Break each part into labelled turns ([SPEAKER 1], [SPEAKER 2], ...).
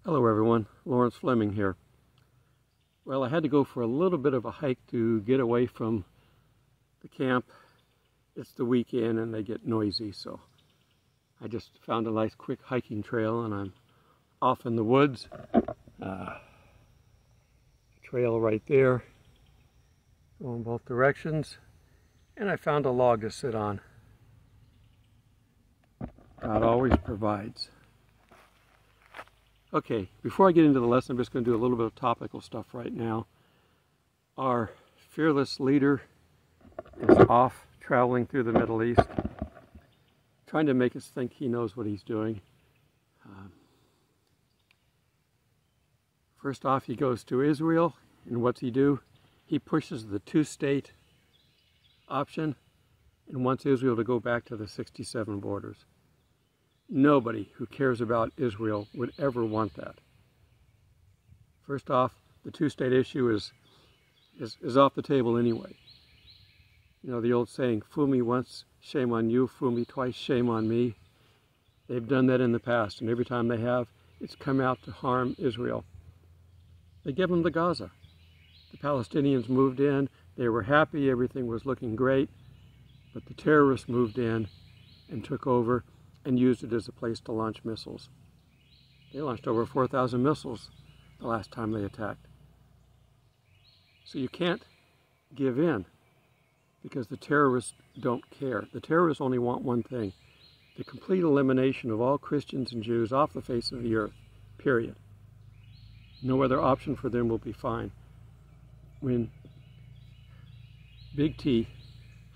[SPEAKER 1] Hello everyone, Lawrence Fleming here. Well, I had to go for a little bit of a hike to get away from the camp. It's the weekend and they get noisy, so I just found a nice quick hiking trail and I'm off in the woods. Trail right there, going both directions, and I found a log to sit on. God always provides. Okay, before I get into the lesson, I'm just going to do a little bit of topical stuff right now. Our fearless leader is off traveling through the Middle East, trying to make us think he knows what he's doing. First off, he goes to Israel, and what's he do? He pushes the two-state option and wants Israel to go back to the 67 borders. Nobody who cares about Israel would ever want that. First off, the two-state issue is off the table anyway. You know the old saying, fool me once, shame on you, fool me twice, shame on me. They've done that in the past, and every time they have, it's come out to harm Israel. They gave them the Gaza. The Palestinians moved in, they were happy, everything was looking great, but the terrorists moved in and took over and used it as a place to launch missiles. They launched over 4,000 missiles the last time they attacked. So you can't give in because the terrorists don't care. The terrorists only want one thing, the complete elimination of all Christians and Jews off the face of the earth, period. No other option for them will be fine. When Big T,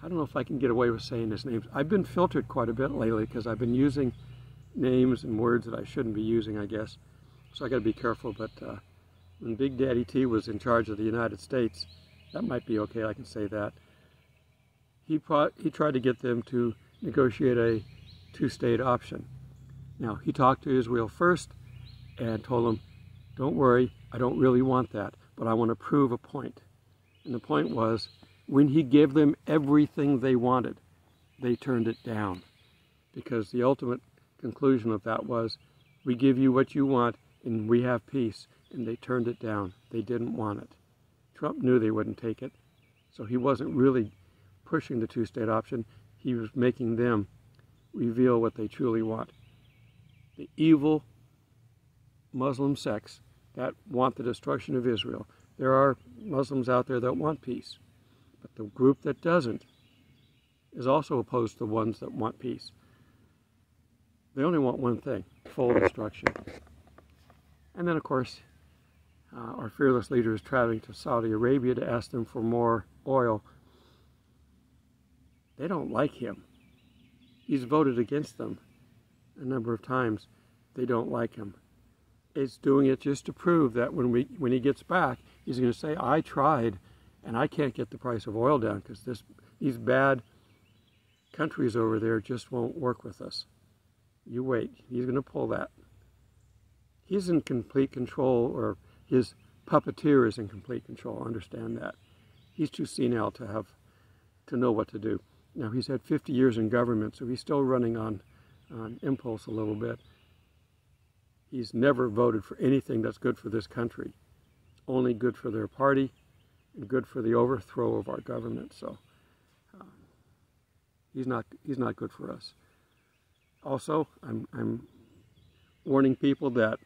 [SPEAKER 1] I don't know if I can get away with saying his names. I've been filtered quite a bit lately because I've been using names and words that I shouldn't be using, I guess. So I got to be careful. But when Big Daddy T was in charge of the United States, that might be okay, I can say that. He tried to get them to negotiate a two-state option. Now, he talked to Israel first and told them, don't worry, I don't really want that, but I want to prove a point. And the point was, when he gave them everything they wanted, they turned it down. Because the ultimate conclusion of that was, we give you what you want and we have peace. And they turned it down. They didn't want it. Trump knew they wouldn't take it. So he wasn't really pushing the two-state option. He was making them reveal what they truly want. The evil Muslim sects that want the destruction of Israel. There are Muslims out there that want peace. But the group that doesn't is also opposed to the ones that want peace. They only want one thing, full destruction. And then, of course, our fearless leader is traveling to Saudi Arabia to ask them for more oil. They don't like him. He's voted against them a number of times. They don't like him. It's doing it just to prove that when he gets back, he's going to say, I tried, and I can't get the price of oil down because these bad countries over there just won't work with us. You wait. He's going to pull that. He's in complete control, or his puppeteer is in complete control. Understand that. He's too senile to know what to do. Now, he's had 50 years in government, so he's still running on impulse a little bit. He's never voted for anything that's good for this country. Only good for their party and good for the overthrow of our government. So he's not good for us. Also, I'm warning people that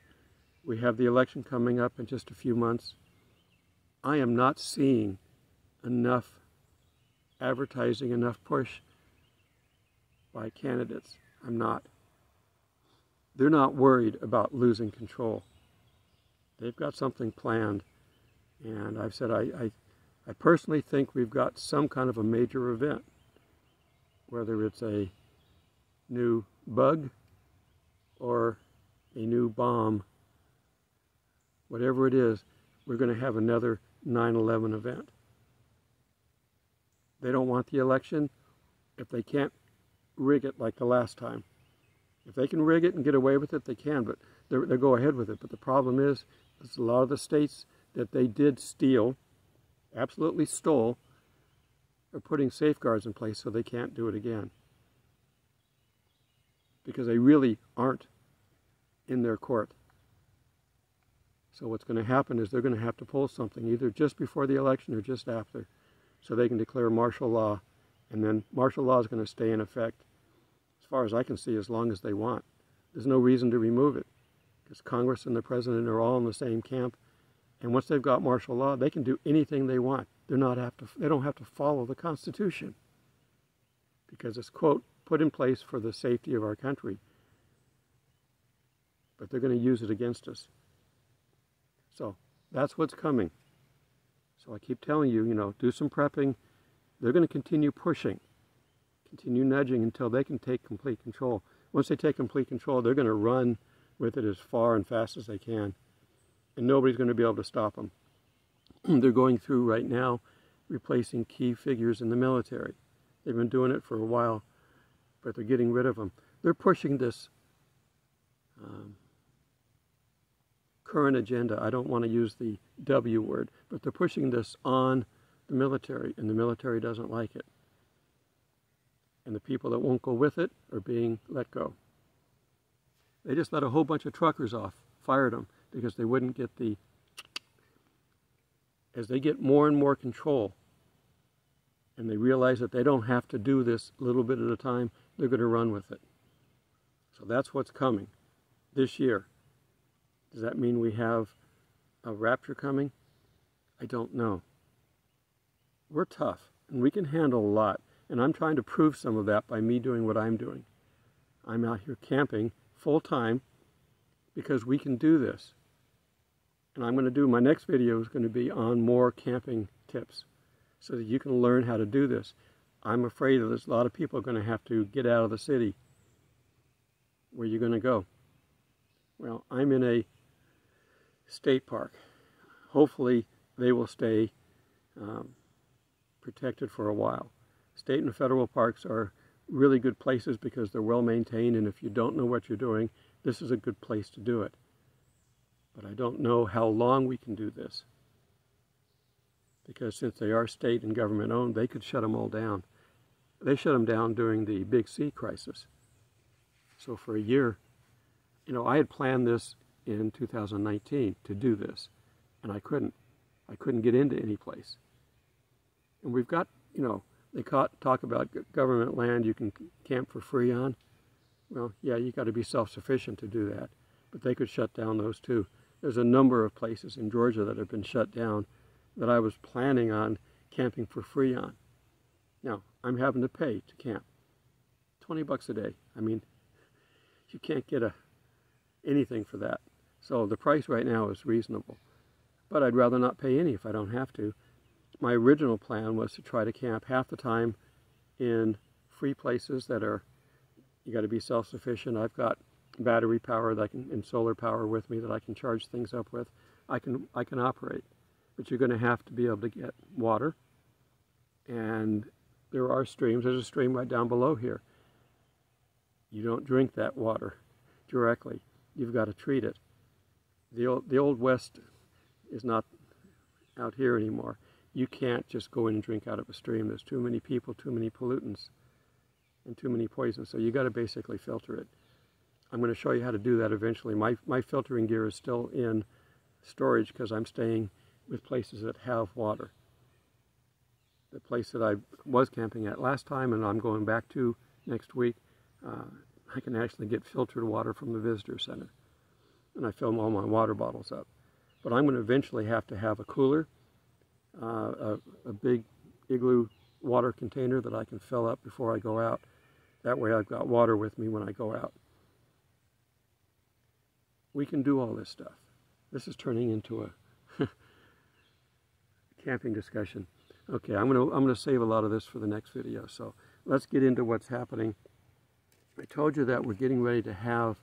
[SPEAKER 1] we have the election coming up in just a few months. I am not seeing enough advertising, enough push by candidates. I'm not. They're not worried about losing control. They've got something planned. And I've said I personally think we've got some kind of a major event, whether it's a new bug or a new bomb. Whatever it is, we're going to have another 9/11 event. They don't want the election if they can't rig it like the last time. If they can rig it and get away with it, they can, but they'll go ahead with it. But the problem is, there's a lot of the states that they did steal, absolutely stole, are putting safeguards in place so they can't do it again. Because they really aren't in their court. So what's going to happen is they're going to have to pull something either just before the election or just after, so they can declare martial law, and then martial law is going to stay in effect, as far as I can see, as long as they want. There's no reason to remove it, because Congress and the President are all in the same camp, and once they've got martial law, they can do anything they want. They don't have to follow the Constitution, because it's, quote, put in place for the safety of our country. But they're going to use it against us. So that's what's coming. So I keep telling you, do some prepping. They're going to continue pushing, continue nudging until they can take complete control. Once they take complete control, they're going to run with it as far and fast as they can. And nobody's going to be able to stop them. They're going through right now replacing key figures in the military. They've been doing it for a while, but they're getting rid of them. They're pushing this current agenda. I don't want to use the W word, but they're pushing this on the military, and the military doesn't like it. And the people that won't go with it are being let go. They just let a whole bunch of truckers off, fired them, because they wouldn't get the... As they get more and more control, and they realize that they don't have to do this a little bit at a time, they're going to run with it. So that's what's coming this year. Does that mean we have a rapture coming? I don't know. We're tough, and we can handle a lot, and I'm trying to prove some of that by me doing what I'm doing. I'm out here camping full-time because we can do this. And I'm going to do, my next video is going to be on more camping tips so that you can learn how to do this. I'm afraid that there's a lot of people going to have to get out of the city. Where are you going to go? Well, I'm in a state park. Hopefully they will stay protected for a while. State and federal parks are really good places because they're well maintained, and if you don't know what you're doing, this is a good place to do it. But I don't know how long we can do this, because since they are state and government owned, they could shut them all down. They shut them down during the Big C crisis. So for a year, I had planned this in 2019 to do this, and I couldn't get into any place. And we've got, they talk about government land you can camp for free on. Well, yeah, you got to be self-sufficient to do that, but they could shut down those too. There's a number of places in Georgia that have been shut down that I was planning on camping for free on. Now, I'm having to pay to camp. $20 a day. I mean, you can't get anything for that. So the price right now is reasonable. But I'd rather not pay any if I don't have to. My original plan was to try to camp half the time in free places that are, you got to be self-sufficient. I've got battery power that and solar power with me that I can charge things up with. I can operate. But you're going to have to be able to get water. And there are streams. There's a stream right down below here. You don't drink that water directly. You've got to treat it. The old West is not out here anymore. You can't just go in and drink out of a stream. There's too many people, too many pollutants, and too many poisons. So you got to basically filter it. I'm going to show you how to do that eventually. My filtering gear is still in storage because I'm staying with places that have water. The place that I was camping at last time and I'm going back to next week, I can actually get filtered water from the visitor center. And I fill all my water bottles up. But I'm going to eventually have to have a cooler, a big igloo water container that I can fill up before I go out. That way I've got water with me when I go out. We can do all this stuff. This is turning into a camping discussion. Okay, I'm gonna save a lot of this for the next video. So let's get into what's happening. I told you that we're getting ready to have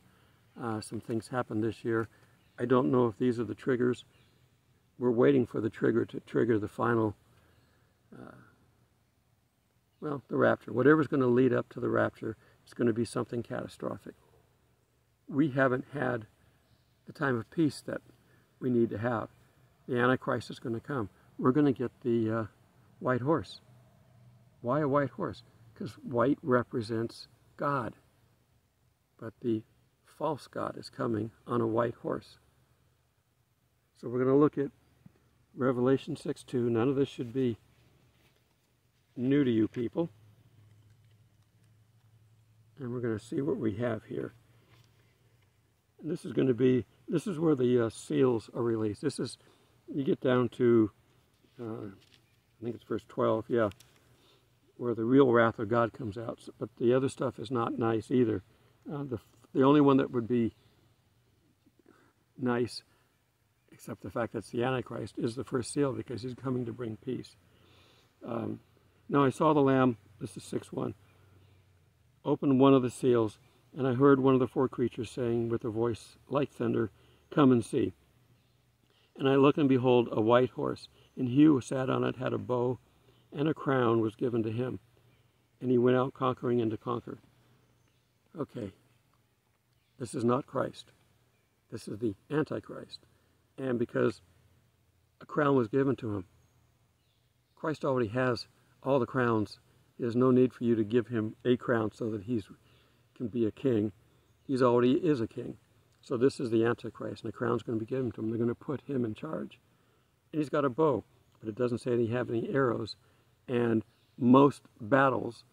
[SPEAKER 1] some things happen this year. I don't know if these are the triggers. We're waiting for the trigger to trigger the final, the rapture. Whatever's going to lead up to the rapture is going to be something catastrophic. We haven't had the time of peace that we need to have. The Antichrist is going to come. We're going to get the white horse. Why a white horse? Because white represents God. But the false God is coming on a white horse. So we're going to look at Revelation 6:2. None of this should be new to you people. And we're going to see what we have here. And this is going to be, this is where the seals are released. This is, you get down to, I think it's verse 12, yeah, where the real wrath of God comes out. But the other stuff is not nice either. The only one that would be nice, except the fact that it's the Antichrist, is the first seal, because he's coming to bring peace. Now I saw the Lamb, this is 6:1, open one of the seals, and I heard one of the four creatures saying with a voice like thunder, "Come and see." And I looked, and behold, a white horse, and he who sat on it had a bow, and a crown was given to him. And he went out conquering and to conquer. Okay, this is not Christ. This is the Antichrist. And because a crown was given to him, Christ already has all the crowns. There's no need for you to give him a crown so that he can be a king. He's already is a king. So this is the Antichrist, and the crown's going to be given to him. They're going to put him in charge. And he's got a bow, but it doesn't say that he has any arrows. And most battles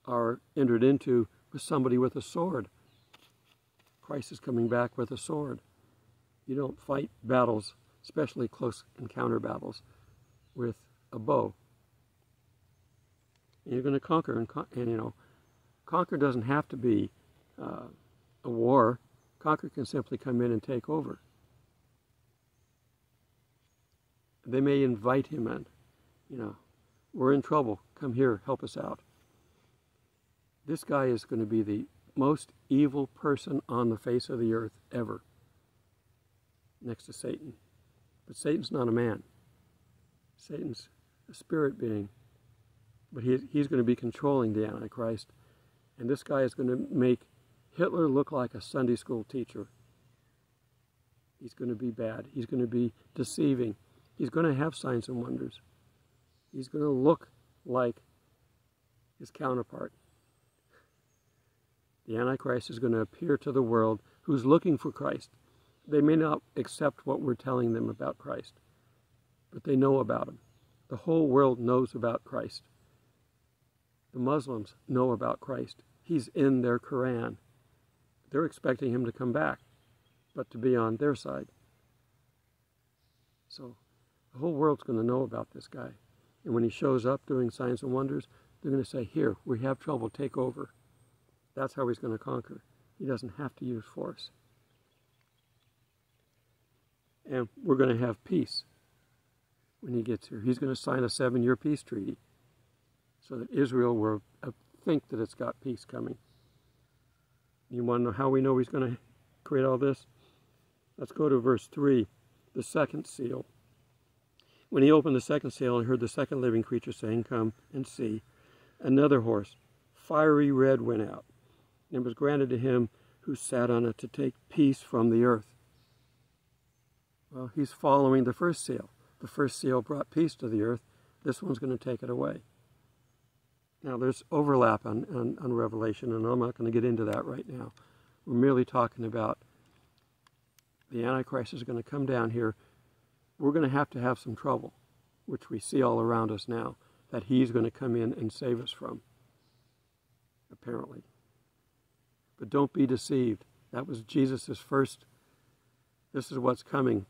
[SPEAKER 1] are entered into with somebody with a sword. Christ is coming back with a sword. You don't fight battles, especially close encounter battles, with a bow. And you're going to conquer, and you know, conquer doesn't have to be a war. Conquer can simply come in and take over. They may invite him in. You know, we're in trouble. Come here, help us out. This guy is going to be the most evil person on the face of the earth ever, next to Satan. But Satan's not a man. Satan's a spirit being. But he's going to be controlling the Antichrist. And this guy is going to make Hitler look like a Sunday school teacher. He's going to be bad. He's going to be deceiving. He's going to have signs and wonders. He's going to look like his counterpart. The Antichrist is going to appear to the world who's looking for Christ. They may not accept what we're telling them about Christ, but they know about him. The whole world knows about Christ. The Muslims know about Christ. He's in their Quran. They're expecting him to come back, but to be on their side. So the whole world's going to know about this guy. And when he shows up doing signs and wonders, they're going to say, "Here, we have trouble, take over." That's how he's going to conquer. He doesn't have to use force. And we're going to have peace when he gets here. He's going to sign a 7-year peace treaty so that Israel will think that it's got peace coming. You want to know how we know he's going to create all this? Let's go to verse 3, the second seal. When he opened the second seal, I heard the second living creature saying, "Come and see." Another horse, fiery red, went out, and it was granted to him who sat on it to take peace from the earth. Well, he's following the first seal. The first seal brought peace to the earth. This one's going to take it away. Now, there's overlap on Revelation, and I'm not going to get into that right now. We're merely talking about the Antichrist is going to come down here. We're going to have some trouble, which we see all around us now, that he's going to come in and save us from, apparently. But don't be deceived. That was Jesus' first, "This is what's coming"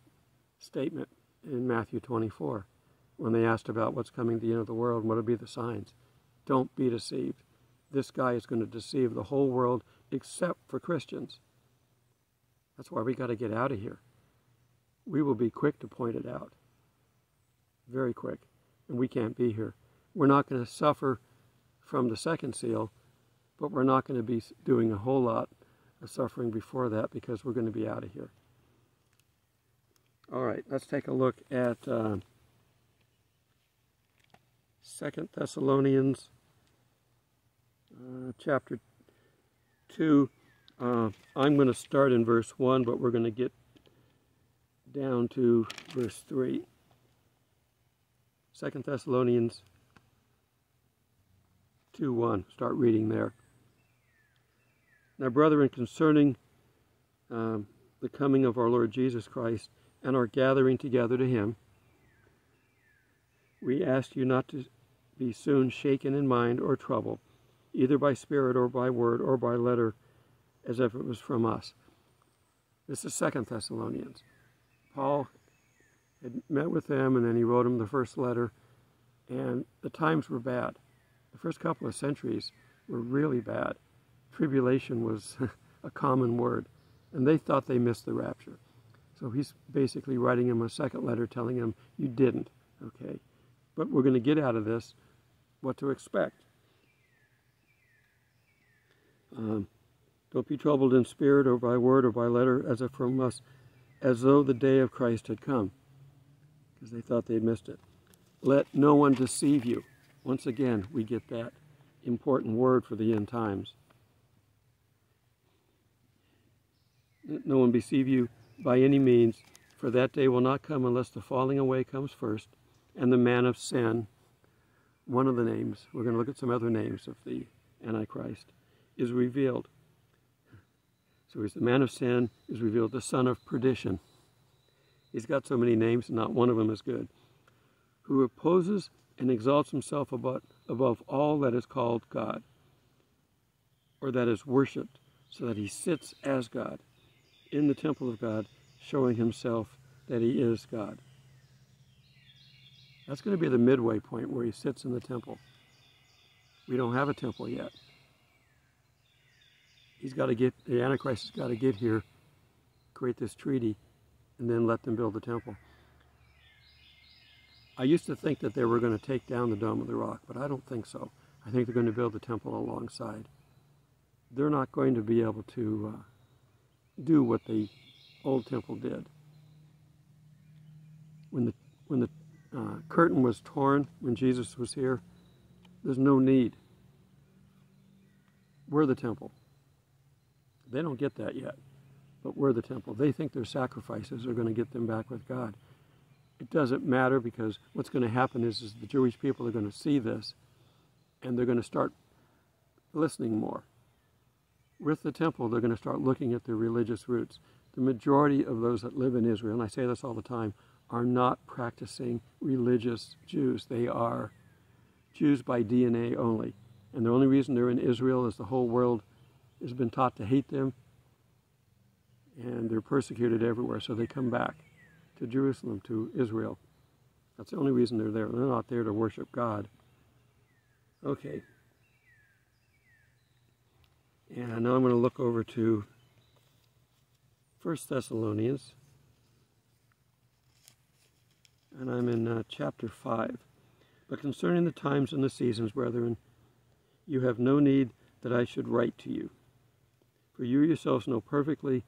[SPEAKER 1] statement in Matthew 24, when they asked about what's coming at the end of the world and what will be the signs. Don't be deceived. This guy is going to deceive the whole world except for Christians. That's why we got to get out of here. We will be quick to point it out. Very quick. And we can't be here. We're not going to suffer from the second seal, but we're not going to be doing a whole lot of suffering before that, because we're going to be out of here. All right, let's take a look at 2 Thessalonians chapter 2. I'm going to start in verse 1, but we're going to get down to verse 3. 2 Thessalonians 2:1. Start reading there. "Now, brethren, concerning the coming of our Lord Jesus Christ and are gathering together to him, we ask you not to be soon shaken in mind or troubled, either by spirit or by word or by letter, as if it was from us. This is 2 Thessalonians. Paul had met with them, and then he wrote them the first letter, and the times were bad. The first couple of centuries were really bad. Tribulation was a common word, and they thought they missed the rapture. So he's basically writing him a second letter telling him, you didn't, okay? But we're going to get out of this what to expect. Don't be troubled in spirit or by word or by letter as if from us, as though the day of Christ had come, because they thought they'd missed it. Let no one deceive you. Once again, we get that important word for the end times. Let no one deceive you by any means, for that day will not come unless the falling away comes first, and the man of sin, one of the names, we're going to look at some other names of the Antichrist, is revealed. So he's the man of sin, is revealed, the son of perdition. He's got so many names, and not one of them is good. Who opposes and exalts himself above all that is called God, or that is worshipped, so that he sits as God in the temple of God, showing himself that he is God. That's going to be the midway point where he sits in the temple. We don't have a temple yet. The Antichrist has got to get here, create this treaty, and then let them build the temple. I used to think that they were going to take down the Dome of the Rock, but I don't think so. I think they're going to build the temple alongside. They're not going to be able to do what the old temple did. When the curtain was torn, when Jesus was here, there's no need. We're the temple. They don't get that yet, but we're the temple. They think their sacrifices are going to get them back with God. It doesn't matter, because what's going to happen is the Jewish people are going to see this, and they're going to start listening more. With the temple, they're going to start looking at their religious roots. The majority of those that live in Israel, and I say this all the time, are not practicing religious Jews. They are Jews by DNA only. And the only reason they're in Israel is the whole world has been taught to hate them, and they're persecuted everywhere. So they come back to Jerusalem, to Israel. That's the only reason they're there. They're not there to worship God. Okay. And now I'm going to look over to 1 Thessalonians. And I'm in chapter 5. But concerning the times and the seasons, brethren, you have no need that I should write to you. For you yourselves know perfectly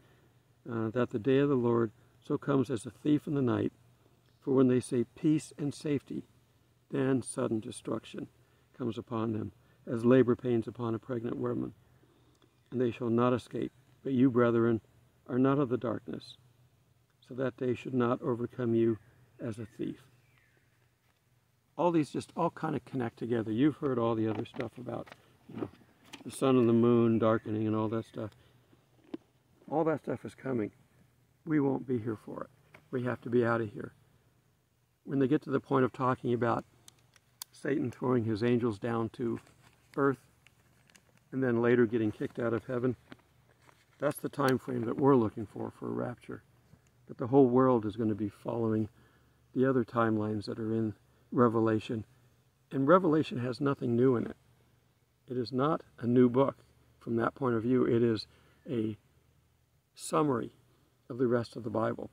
[SPEAKER 1] that the day of the Lord so comes as a thief in the night. For when they say peace and safety, then sudden destruction comes upon them, as labor pains upon a pregnant woman. And they shall not escape. But you, brethren, are not of the darkness, so that day should not overcome you as a thief. All these just all kind of connect together. You've heard all the other stuff about, the sun and the moon darkening and all that stuff. All that stuff is coming. We won't be here for it. We have to be out of here. When they get to the point of talking about Satan throwing his angels down to earth and then later getting kicked out of heaven, that's the time frame that we're looking for a rapture. But the whole world is going to be following the other timelines that are in Revelation. And Revelation has nothing new in it. It is not a new book from that point of view. It is a summary of the rest of the Bible.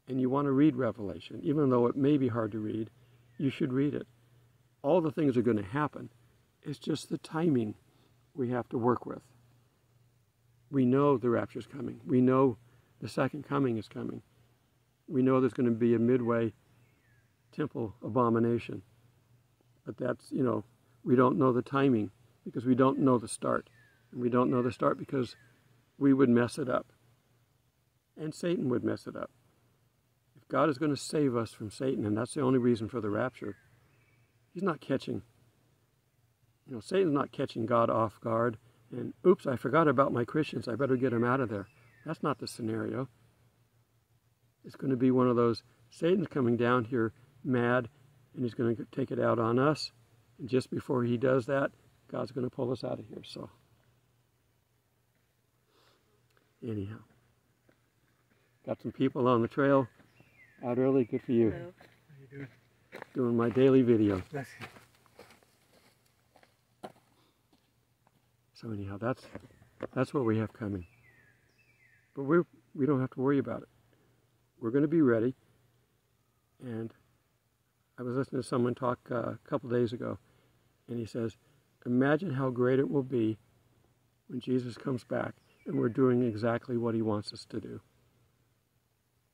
[SPEAKER 1] And you want to read Revelation, even though it may be hard to read, you should read it. All the things are going to happen. It's just the timing we have to work with. We know the rapture is coming. We know the second coming is coming. We know there's going to be a midway temple abomination. But that's, we don't know the timing because we don't know the start. And we don't know the start because we would mess it up. And Satan would mess it up. If God is going to save us from Satan, and that's the only reason for the rapture, he's not catching, Satan's not catching God off guard and, oops, I forgot about my Christians, I better get them out of there. That's not the scenario. It's going to be one of those, Satan's coming down here mad, and he's going to take it out on us. And just before he does that, God's going to pull us out of here. So, anyhow, got some people on the trail out early. Good for you.
[SPEAKER 2] Hello. How you doing?
[SPEAKER 1] Doing my daily video.
[SPEAKER 2] Bless you.
[SPEAKER 1] So anyhow, that's what we have coming. But we don't have to worry about it. We're going to be ready. And I was listening to someone talk a couple days ago, and he says, imagine how great it will be when Jesus comes back and we're doing exactly what he wants us to do.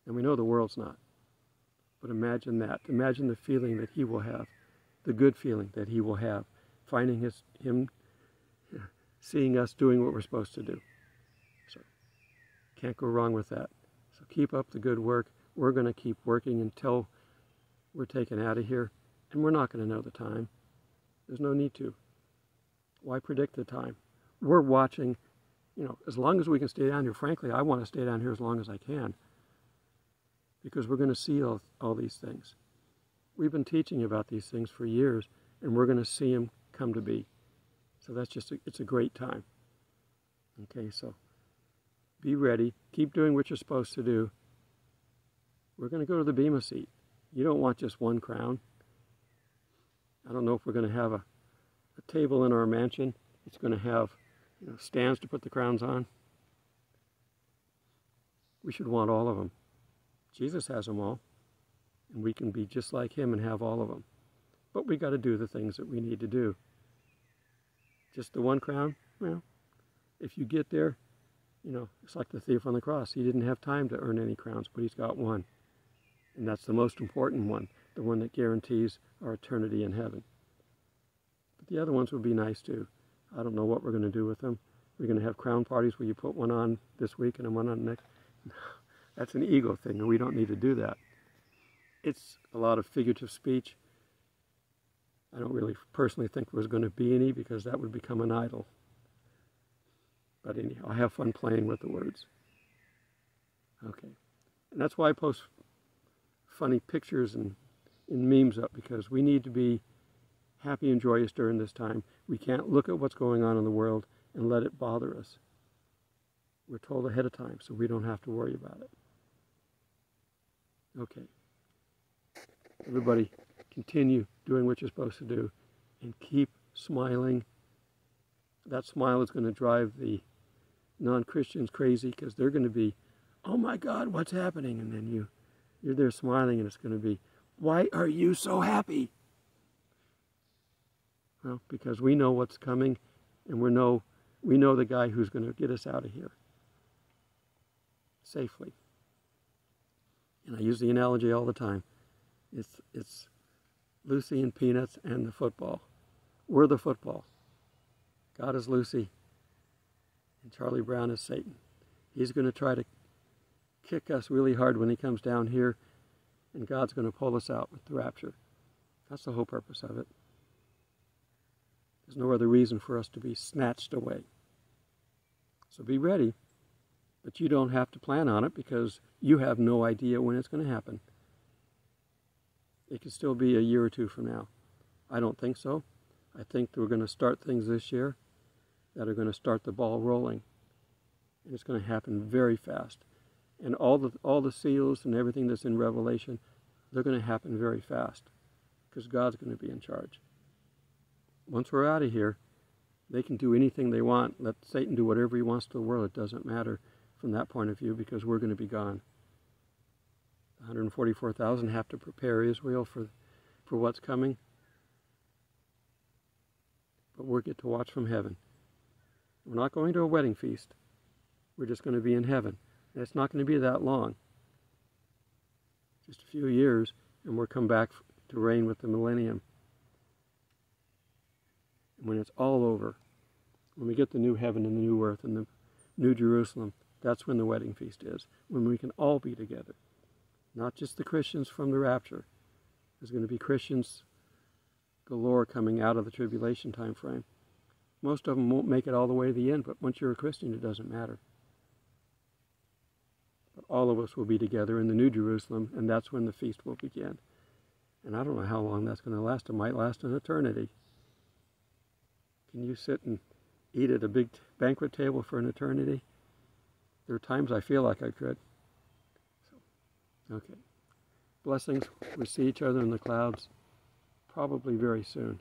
[SPEAKER 1] And we know the world's not. But imagine that. Imagine the feeling that he will have, the good feeling that he will have, finding him seeing us doing what we're supposed to do. So, can't go wrong with that. So keep up the good work. We're going to keep working until we're taken out of here. And we're not going to know the time. There's no need to. Why predict the time? We're watching, as long as we can stay down here. Frankly, I want to stay down here as long as I can. Because we're going to see all these things. We've been teaching about these things for years, and we're going to see them come to be. So that's it's a great time. Okay, so be ready. Keep doing what you're supposed to do. We're going to go to the Bema seat. You don't want just one crown. I don't know if we're going to have a table in our mansion. It's going to have stands to put the crowns on. We should want all of them. Jesus has them all. And we can be just like him and have all of them. But we got to do the things that we need to do. Just the one crown? Well, if you get there, it's like the thief on the cross. He didn't have time to earn any crowns, but he's got one. And that's the most important one, the one that guarantees our eternity in heaven. But the other ones would be nice too. I don't know what we're going to do with them. We're going to have crown parties where you put one on this week and one on next. That's an ego thing, and we don't need to do that. It's a lot of figurative speech. I don't really personally think there's going to be any, because that would become an idol. But anyhow, I have fun playing with the words. Okay. And that's why I post funny pictures and memes up, because we need to be happy and joyous during this time. We can't look at what's going on in the world and let it bother us. We're told ahead of time, so we don't have to worry about it. Okay. Everybody, continue doing what you're supposed to do and keep smiling. That smile is going to drive the non-Christians crazy, because they're going to be, oh my God, what's happening? And then you're there smiling, and it's going to be, why are you so happy? Well, because we know what's coming, and we know the guy who's going to get us out of here safely. And I use the analogy all the time. It's Lucy and Peanuts and the football. We're the football. God is Lucy, and Charlie Brown is Satan. He's going to try to kick us really hard when he comes down here, and God's going to pull us out with the rapture. That's the whole purpose of it. There's no other reason for us to be snatched away. So be ready, but you don't have to plan on it, because you have no idea when it's going to happen. It could still be a year or two from now. I don't think so. I think that we're going to start things this year that are going to start the ball rolling. And it's going to happen very fast. And all the seals and everything that's in Revelation, they're going to happen very fast, because God's going to be in charge. Once we're out of here, they can do anything they want. Let Satan do whatever he wants to the world. It doesn't matter from that point of view, because we're going to be gone. 144,000 have to prepare Israel for what's coming. But we get to watch from heaven. We're not going to a wedding feast. We're just going to be in heaven. And it's not going to be that long. Just a few years, and we'll come back to reign with the millennium. And when it's all over, when we get the new heaven and the new earth and the new Jerusalem, that's when the wedding feast is. When we can all be together. Not just the Christians from the rapture. There's going to be Christians galore coming out of the tribulation time frame. Most of them won't make it all the way to the end, but once you're a Christian, it doesn't matter. But all of us will be together in the New Jerusalem, and that's when the feast will begin. And I don't know how long that's going to last. It might last an eternity. Can you sit and eat at a big banquet table for an eternity? There are times I feel like I could. So, okay. Blessings. We'll see each other in the clouds probably very soon.